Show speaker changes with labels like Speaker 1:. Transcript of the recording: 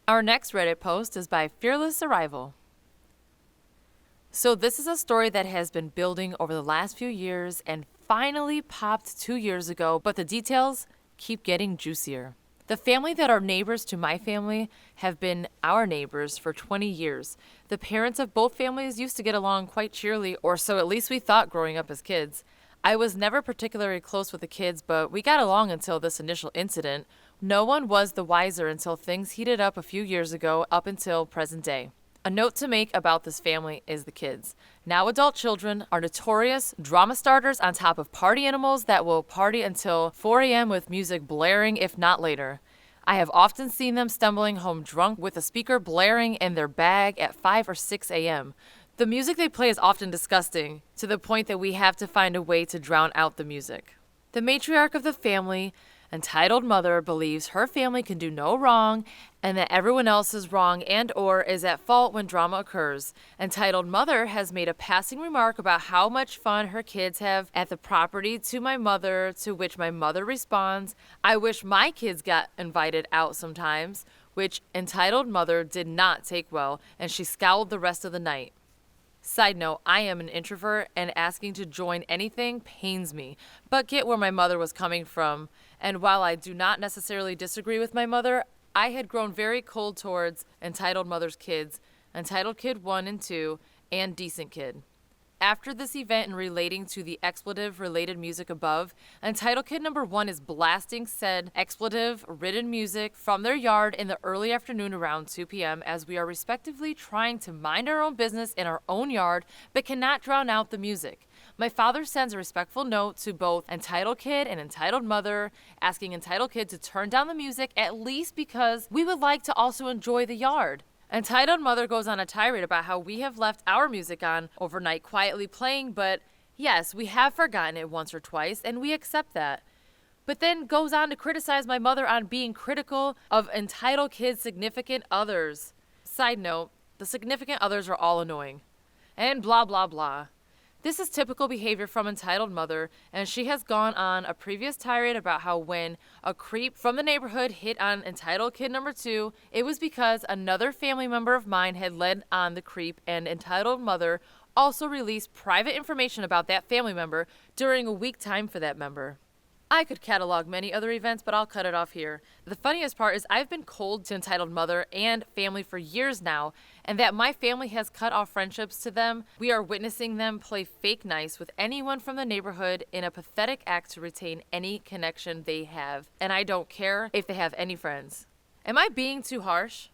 Speaker 1: Our next Reddit post is by Fearless Arrival. So this is a story that has been building over the last few years and finally popped 2 years ago, but the details keep getting juicier. The family that are neighbors to my family have been our neighbors for 20 years. The parents of both families used to get along quite cheerily, or so at least we thought growing up as kids. I was never particularly close with the kids, but we got along until this initial incident. No one was the wiser until things heated up a few years ago, up until present day. A note to make about this family is the kids. Now adult children are notorious drama starters on top of party animals that will party until 4 a.m. with music blaring, if not later. I have often seen them stumbling home drunk with a speaker blaring in their bag at 5 or 6 a.m. The music they play is often disgusting, to the point that we have to find a way to drown out the music. The matriarch of the family, entitled mother, believes her family can do no wrong and that everyone else is wrong and or is at fault when drama occurs. Entitled mother has made a passing remark about how much fun her kids have at the property to my mother, to which my mother responds, "I wish my kids got invited out sometimes," which entitled mother did not take well, and she scowled the rest of the night. Side note, I am an introvert and asking to join anything pains me, but get where my mother was coming from. And while I do not necessarily disagree with my mother, I had grown very cold towards entitled mother's kids, entitled kid 1 and 2, and decent kid. After this event and relating to the expletive-related music above, entitled kid number 1 is blasting said expletive-ridden music from their yard in the early afternoon around 2 p.m. as we are respectively trying to mind our own business in our own yard but cannot drown out the music. My father sends a respectful note to both entitled kid and entitled mother, asking entitled kid to turn down the music at least because we would like to also enjoy the yard. Entitled mother goes on a tirade about how we have left our music on overnight quietly playing, but yes, we have forgotten it once or twice, and we accept that. But then goes on to criticize my mother on being critical of entitled kids' significant others. Side note, the significant others are all annoying. And blah blah blah. This is typical behavior from entitled mother, and she has gone on a previous tirade about how when a creep from the neighborhood hit on entitled kid number 2, it was because another family member of mine had led on the creep, and entitled mother also released private information about that family member during a weak time for that member. I could catalog many other events, but I'll cut it off here. The funniest part is I've been cold to entitled mother and family for years now, and that my family has cut off friendships to them. We are witnessing them play fake nice with anyone from the neighborhood in a pathetic act to retain any connection they have, and I don't care if they have any friends. Am I being too harsh?